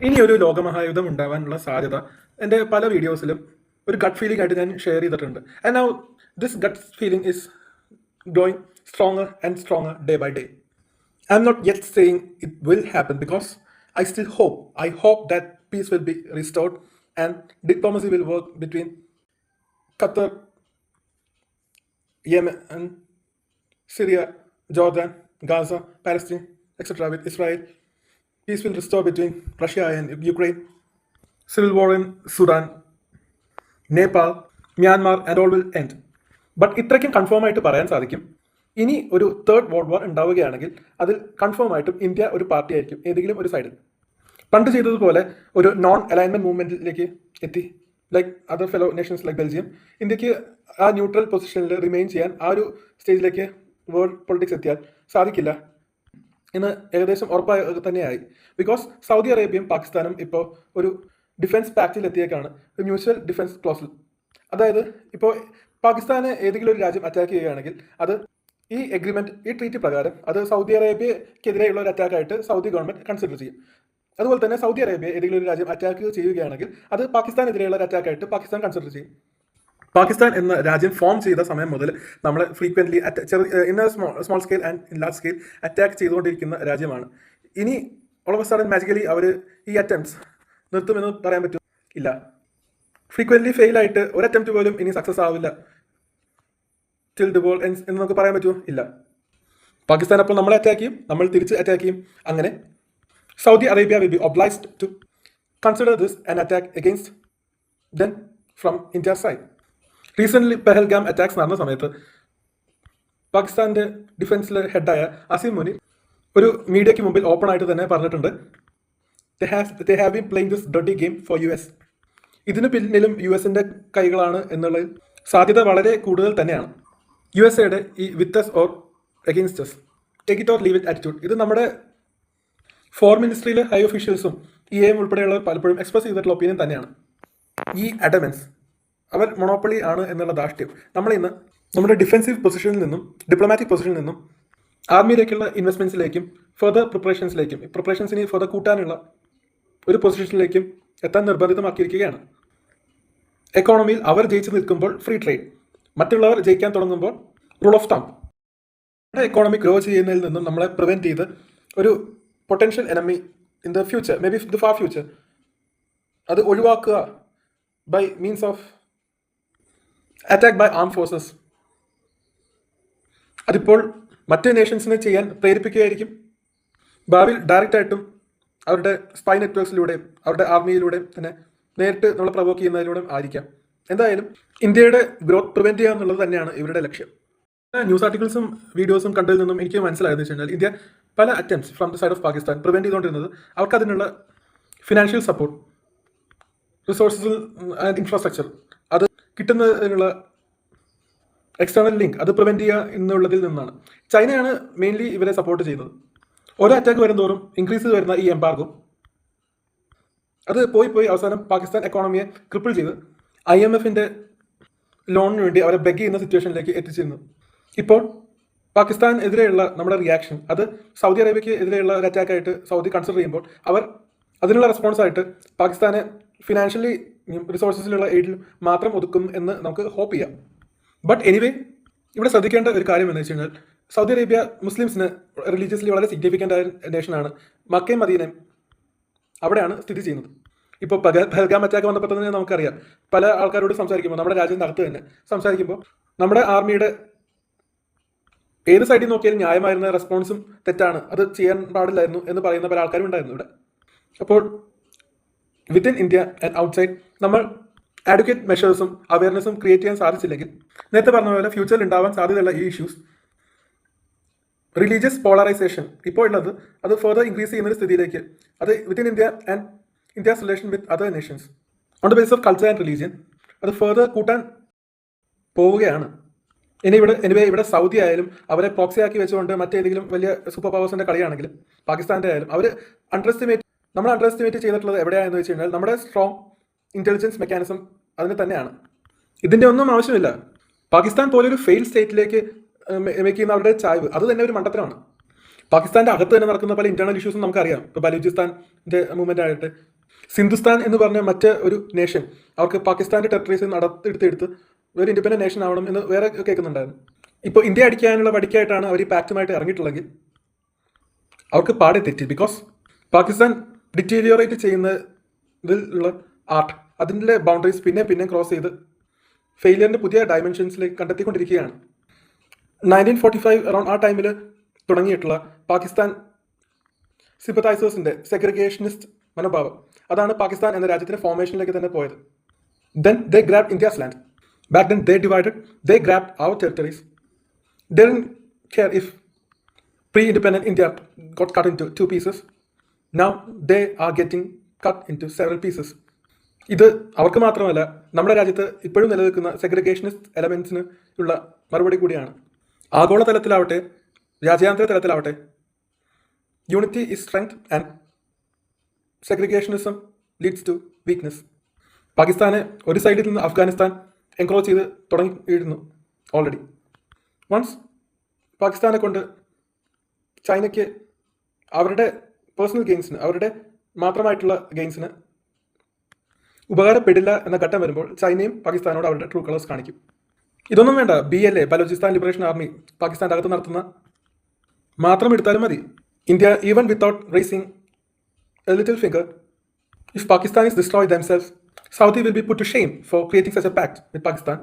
ഇനി ഒരു ലോകമഹായുദ്ധം ഉണ്ടാവാനുള്ള സാധ്യത എൻ്റെ പല വീഡിയോസിലും ഒരു ഗട്ട് ഫീലിംഗ് ആയിട്ട് ഞാൻ ഷെയർ ചെയ്തിട്ടുണ്ട്. And now this gut feeling is growing stronger and stronger day by day. I'm not yet saying it will happen because I hope that peace will be restored and diplomacy will work between Qatar, Yemen, and Syria, Jordan, Gaza, Palestine, etc. with Israel. Peace will restore between Russia and Ukraine. Civil war in Sudan, Nepal, Myanmar, and all will end. But ഇത്രയ്ക്കും confirm ആയിട്ട് പറയാൻ സാധിക്കും, ഇനി ഒരു third world war ഉണ്ടാവുകയാണെങ്കിൽ അതിൽ confirm ആയിട്ടും India ഒരു പാർട്ടി ആയിരിക്കും, ഏതെങ്കിലും ഒരു സൈഡിൽ. പണ്ട് ചെയ്തതുപോലെ ഒരു നോൺ അലൈൻമെന്റ് മൂവ്മെന്റിലേക്ക് എത്തി, like other fellow Nations like Belgium, ഇന്ത്യക്ക് ആ ന്യൂട്രൽ പൊസിഷനിൽ റിമെയിൻ ചെയ്യാൻ ആ ഒരു സ്റ്റേജിലേക്ക് വേൾഡ് പൊളിറ്റിക്സ് എത്തിയാൽ സാധിക്കില്ല എന്ന് ഏകദേശം ഉറപ്പായി തന്നെയായി. ബിക്കോസ് സൗദി അറേബ്യയും പാകിസ്ഥാനും ഇപ്പോൾ ഒരു ഡിഫൻസ് പാക്റ്റിൽ എത്തിയേക്കാണ്, മ്യൂച്വൽ ഡിഫൻസ് ക്ലോസിൽ. അതായത് ഇപ്പോൾ പാകിസ്ഥാനെ ഏതെങ്കിലും ഒരു രാജ്യം അറ്റാക്ക് ചെയ്യുകയാണെങ്കിൽ അത് ഈ എഗ്രിമെന്റ്, ഈ ട്രീറ്റി പ്രകാരം അത് സൗദി അറേബ്യക്കെതിരെയുള്ള ഒരു അറ്റാക്കായിട്ട് സൗദി ഗവൺമെന്റ് കൺസിഡർ ചെയ്യും. അതുപോലെ തന്നെ സൗദി അറേബ്യ ഏതെങ്കിലും ഒരു രാജ്യം അറ്റാക്ക് ചെയ്യുകയാണെങ്കിൽ അത് പാകിസ്ഥാനെതിരെയുള്ള ഒരു അറ്റാക്കായിട്ട് പാകിസ്ഥാൻ കൺസിഡർ ചെയ്യും. പാകിസ്ഥാൻ എന്ന രാജ്യം ഫോം ചെയ്ത സമയം മുതൽ നമ്മൾ frequently in small scale and in large scale attack ചെയ്തുകൊണ്ടിരിക്കുന്ന രാജ്യമാണ്. ഇനി all of a sudden magically അവർ ഈ അറ്റംപ്റ്റ്സ് നിർത്തുമെന്ന് പറയാൻ പറ്റും? ഇല്ല. ഫ്രീക്വൻ്റ്ലി ഫെയിലായിട്ട് ഒരു അറ്റംപ്റ്റ് പോലും ഇനി സക്സസ് ആവില്ല ടിൽ ദി വേൾഡ് എൻഡ്സ് എന്ന് നമുക്ക് പറയാൻ പറ്റുമോ? ഇല്ല. പാകിസ്ഥാൻ അപ്പോൾ നമ്മളെ അറ്റാക്ക് ചെയ്യും, നമ്മൾ തിരിച്ച് അറ്റാക്ക് ചെയ്യും. അങ്ങനെ Saudi Arabia will be obliged to consider this an attack against then from India side. Recently Pahalgam attacks നടന്ന സമയത്ത് പാകിസ്ഥാൻ്റെ ഡിഫൻസിലെ ഹെഡായ അസീം മുനീർ ഒരു മീഡിയയ്ക്ക് മുമ്പിൽ ഓപ്പൺ ആയിട്ട് തന്നെ പറഞ്ഞിട്ടുണ്ട്, they have been playing this dirty game for US. ഇതിന് പിന്നിലും US-ൻ്റെ കൈകളാണ് എന്നുള്ള സാധ്യത വളരെ കൂടുതൽ തന്നെയാണ്. USA-യുടെ ഈ വിത്ത് us or against us, take it or leave it attitude, ഇത് നമ്മുടെ ഫോറിൻ മിനിസ്ട്രിയിലെ ഹൈ ഒഫീഷ്യൽസും EAM ഉൾപ്പെടെയുള്ളവർ പലപ്പോഴും എക്സ്പ്രസ് ചെയ്തിട്ടുള്ള ഒപ്പീനിയൻ തന്നെയാണ്. ഈ അഡമൻസ് അവർ മൊണോപ്പൊളി ആണ് എന്നുള്ള ധാർഷ്ട്യം നമ്മളിന്ന് നമ്മുടെ ഡിഫെൻസീവ് പൊസിഷനിൽ നിന്നും ഡിപ്ലോമാറ്റിക് പൊസിഷനിൽ നിന്നും ആർമിയിലേക്കുള്ള ഇൻവെസ്റ്റ്മെൻറ്റ്സിലേക്കും ഫർദർ പ്രിപ്പറേഷൻസിനെ ഫർദർ കൂട്ടാനുള്ള ഒരു പൊസിഷനിലേക്കും എത്താൻ നിർബന്ധിതമാക്കിയിരിക്കുകയാണ്. എക്കോണമിയിൽ അവർ ജയിച്ചു നിൽക്കുമ്പോൾ ഫ്രീ ട്രേഡ്, മറ്റുള്ളവർ ജയിക്കാൻ തുടങ്ങുമ്പോൾ റൂൾ ഓഫ് തമ്പ്. നമ്മുടെ എക്കോണമി ഗ്രോ ചെയ്യുന്നതിൽ നിന്നും നമ്മളെ പ്രിവെൻറ്റ് ചെയ്ത് ഒരു potential enemy in the future, may be the far future, അത് ഒഴിവാക്കുക by means of attack by arm forces. അതിപ്പോൾ മറ്റ് നേഷൻസിനെ ചെയ്യാൻ പ്രേരിപ്പിക്കുകയായിരിക്കും. ഭാവിയിൽ ഡയറക്റ്റായിട്ടും അവരുടെ സ്പൈ നെറ്റ്വർക്സിലൂടെയും അവരുടെ ആർമിയിലൂടെയും തന്നെ നേരിട്ട് നമ്മളെ പ്രൊവോക്ക് ചെയ്യുന്നതിലൂടെയും ആയിരിക്കാം. എന്തായാലും ഇന്ത്യയുടെ ഗ്രോത്ത് പ്രിവെൻറ്റ് ചെയ്യുക എന്നുള്ളത് തന്നെയാണ് ഇവരുടെ ലക്ഷ്യം. ന്യൂസ് ആർട്ടിക്കിൾസും വീഡിയോസും കണ്ടതിൽ നിന്നും എനിക്ക് മനസ്സിലായെന്ന് വെച്ച് കഴിഞ്ഞാൽ ഇന്ത്യ പല attempts from the side of Pakistan prevent ചെയ്തുകൊണ്ടിരുന്നത് അവർക്ക് അതിനുള്ള financial support, resources and infrastructure അത് കിട്ടുന്നതിനുള്ള എക്സ്റ്റേണൽ ലിങ്ക് അത് പ്രിവെൻറ്റ് ചെയ്യുക എന്നുള്ളതിൽ നിന്നാണ്. ചൈനയാണ് മെയിൻലി ഇവരെ സപ്പോർട്ട് ചെയ്യുന്നത്. ഓരോ അറ്റാക്ക് വരുന്നതോറും ഇൻക്രീസ് ചെയ്ത് വരുന്ന ഈ എംബാർഗോ അത് പോയി അവസാനം പാകിസ്ഥാൻ എക്കോണമിയെ ക്രിപ്പിൾ ചെയ്ത് IMF-ൻ്റെ ലോണിന് വേണ്ടി അവരെ ബെഗ് ചെയ്യുന്ന സിറ്റുവേഷനിലേക്ക് എത്തിച്ചിരുന്നു. ഇപ്പോൾ പാകിസ്ഥാനെതിരെയുള്ള നമ്മുടെ റിയാക്ഷൻ അത് സൗദി അറേബ്യയ്ക്ക് എതിരെയുള്ള ഒരു അറ്റാക്കായിട്ട് സൗദി കൺസിഡർ ചെയ്യുമ്പോൾ അവർ അതിനുള്ള റെസ്പോൺസായിട്ട് പാകിസ്ഥാനെ ഫിനാൻഷ്യലി റിസോഴ്സസിലുള്ള എയ്ഡിൽ മാത്രം ഒതുക്കും എന്ന് നമുക്ക് ഹോപ്പ് ചെയ്യാം. ബട്ട് എനിവേ ഇവിടെ ശ്രദ്ധിക്കേണ്ട ഒരു കാര്യം എന്ന് വെച്ച് കഴിഞ്ഞാൽ സൗദി അറേബ്യ മുസ്ലിംസിന് റിലീജിയസ്ലി വളരെ സിഗ്നിഫിക്കൻ്റ് ആയ നേഷനാണ്. മക്കയും മദീനയും അവിടെയാണ് സ്ഥിതി ചെയ്യുന്നത്. ഇപ്പോൾ പെഹൽഗാം അറ്റാക്ക് വന്നപ്പോൾ തന്നെ നമുക്കറിയാം, പല ആൾക്കാരോട് സംസാരിക്കുമ്പോൾ നമ്മുടെ രാജ്യത്തിനകത്ത് തന്നെ സംസാരിക്കുമ്പോൾ നമ്മുടെ ആർമിയുടെ ഏത് സൈഡിൽ നോക്കിയാലും ന്യായമായിരുന്ന റെസ്പോൺസും തെറ്റാണ്, അത് ചെയ്യാൻ പാടില്ലായിരുന്നു എന്ന് പറയുന്ന പല ആൾക്കാരും ഉണ്ടായിരുന്നു ഇവിടെ. അപ്പോൾ വിത്തിൻ ഇന്ത്യ ആൻഡ് ഔട്ട്സൈഡ് നമ്മൾ ആഡ്വക്കേറ്റ് മെഷേഴ്സും അവയർനെസ്സും ക്രിയേറ്റ് ചെയ്യാൻ സാധിച്ചില്ലെങ്കിൽ നേരത്തെ പറഞ്ഞ പോലെ ഫ്യൂച്ചറിൽ ഉണ്ടാവാൻ സാധ്യതയുള്ള ഈ ഇഷ്യൂസ്, റിലീജിയസ് പോളറൈസേഷൻ ഇപ്പോൾ ഉള്ളത് അത് ഫർദർ ഇൻക്രീസ് ചെയ്യുന്നൊരു സ്ഥിതിയിലേക്ക്, അത് within India and India's relation with other Nations on the base of culture and religion അത് ഫർദർ കൂട്ടാൻ പോവുകയാണ്. ഇവിടെ സൗദി ആയാലും അവരെ പ്രോക്സി ആക്കി വെച്ചുകൊണ്ട് മറ്റേതെങ്കിലും വലിയ സൂപ്പർ പവേഴ്സിൻ്റെ കളിയാണെങ്കിലും പാകിസ്ഥാൻ്റെ ആയാലും അവർ നമ്മൾ അണ്ടർ എസ്റ്റിമേറ്റ് ചെയ്തിട്ടുള്ളത് എവിടെയാണെന്ന് വെച്ച് കഴിഞ്ഞാൽ നമ്മുടെ സ്ട്രോങ് ഇൻ്റലിജൻസ് മെക്കാനിസം അതിന് തന്നെയാണ്. ഇതിൻ്റെ ഒന്നും ആവശ്യമില്ല. പാകിസ്ഥാൻ പോലൊരു ഫെയിൽ സ്റ്റേറ്റിലേക്ക് മേക്ക് ചെയ്യുന്ന അവരുടെ ചായ്വ് അത് തന്നെ ഒരു മണ്ടത്തരമാണ്. പാകിസ്ഥാൻ്റെ അകത്ത് തന്നെ നടക്കുന്ന പല ഇന്റേണൽ ഇഷ്യൂസും നമുക്കറിയാം. ഇപ്പോൾ ബലൂചിസ്ഥാൻ്റെ മൂവ്മെൻ്റ് ആയിട്ട് സിന്ധുസ്ഥാൻ എന്ന് പറഞ്ഞ മറ്റ് ഒരു നേഷൻ അവർക്ക് പാകിസ്ഥാൻ്റെ ടെറിട്ടറീസ് എടുത്ത് ഒരു ഇൻഡിപെൻഡൻറ്റ് നേഷൻ ആവണം എന്ന് വേറെ കേൾക്കുന്നുണ്ടായിരുന്നു. ഇപ്പോൾ ഇന്ത്യ അടിക്കാനുള്ള വടിക്കായിട്ടാണ് അവർ ഈ പാക്റ്റുമായിട്ട് ഇറങ്ങിയിട്ടുള്ളെങ്കിൽ അവർക്ക് പാടെ തെറ്റി. ബിക്കോസ് പാകിസ്ഥാൻ ഡിറ്റീരിയോറേറ്റ് ചെയ്യുന്നതിലുള്ള ആർട്ട് അതിൻ്റെ ബൗണ്ടറീസ് പിന്നെ ക്രോസ് ചെയ്ത് ഫെയിലിയറിൻ്റെ പുതിയ ഡയമെൻഷൻസിലേക്ക് കണ്ടെത്തിക്കൊണ്ടിരിക്കുകയാണ്. 1945 അറൗണ്ട് ആ ടൈമിൽ തുടങ്ങിയിട്ടുള്ള പാകിസ്ഥാൻ സിമ്പത്തൈസേഴ്സിൻ്റെ സെഗ്രിഗേഷനിസ്റ്റ് മനോഭാവം അതാണ് പാകിസ്ഥാൻ എന്ന രാജ്യത്തിൻ്റെ ഫോർമേഷനിലേക്ക് തന്നെ പോയത്. Then they grab India's land. Back then they divided, they grab our territories. They didn't care if pre-independent India got cut into 2 pieces. Now they are getting cut into several pieces. ഇത് അവർക്ക് മാത്രമല്ല, നമ്മുടെ രാജ്യത്ത് ഇപ്പോഴും നിലനിൽക്കുന്ന സെഗ്രിഗേഷനിസ്റ്റ് എലമെൻസിന് ഉള്ള മറുപടി കൂടിയാണ്. ആഗോളതലത്തിലാവട്ടെ രാജ്യാന്തര തലത്തിലാവട്ടെ unity is strength and segregationism leads to weakness. പാകിസ്ഥാനെ ഒരു സൈഡിൽ നിന്ന് അഫ്ഗാനിസ്ഥാൻ എൻക്രോച്ച് ചെയ്ത് തുടങ്ങിയിരുന്നു ഓൾറെഡി. വൺസ് പാകിസ്ഥാനെ കൊണ്ട് ചൈനയ്ക്ക് അവരുടെ പേഴ്സണൽ ഗെയിൻസിന്, അവരുടെ മാത്രമായിട്ടുള്ള ഗെയിൻസിന് ഉപകാരപ്പെടില്ല എന്ന ഘട്ടം വരുമ്പോൾ ചൈനയും പാകിസ്ഥാനോട് അവരുടെ ട്രൂ കളേഴ്സ് കാണിക്കും. ഇതൊന്നും വേണ്ട, BLA ബലോചിസ്ഥാൻ ലിബറേഷൻ ആർമി പാകിസ്ഥാൻ്റെ അകത്ത് നടത്തുന്ന മാത്രം എടുത്താലും മതി. India even without raising a little finger, if Pakistanis destroy themselves, Saudi will be put to shame for creating such a pact with Pakistan.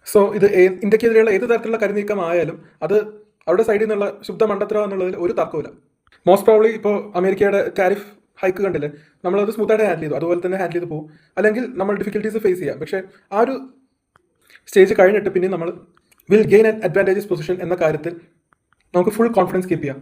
So ഇത് ഇന്ത്യക്കെതിരെയുള്ള ഏത് തരത്തിലുള്ള കരുനീക്കമായാലും അത് അവരുടെ സൈഡിൽ നിന്നുള്ള ശുദ്ധ മണ്ടത്തരം എന്നുള്ളതിൽ ഒരു തർക്കമില്ല. മോസ്റ്റ് പ്രോബ്ലി ഇപ്പോൾ അമേരിക്കയുടെ ടാരിഫ് ഹൈക്ക് കണ്ടില്ലേ, നമ്മളത് സ്മൂത്തായിട്ട് ഹാൻഡിൽ ചെയ്തു, അതുപോലെ തന്നെ ഹാൻഡിൽ ചെയ്ത് പോകും. അല്ലെങ്കിൽ നമ്മൾ ഡിഫിക്കൽട്ടീസ് ഫേസ് ചെയ്യാം. പക്ഷേ ആ ഒരു സ്റ്റേജ് കഴിഞ്ഞിട്ട് പിന്നെ നമ്മൾ will gain an advantages position എന്ന കാര്യത്തിൽ നമുക്ക് ഫുൾ കോൺഫിഡൻസ് കീപ്പ് ചെയ്യാം.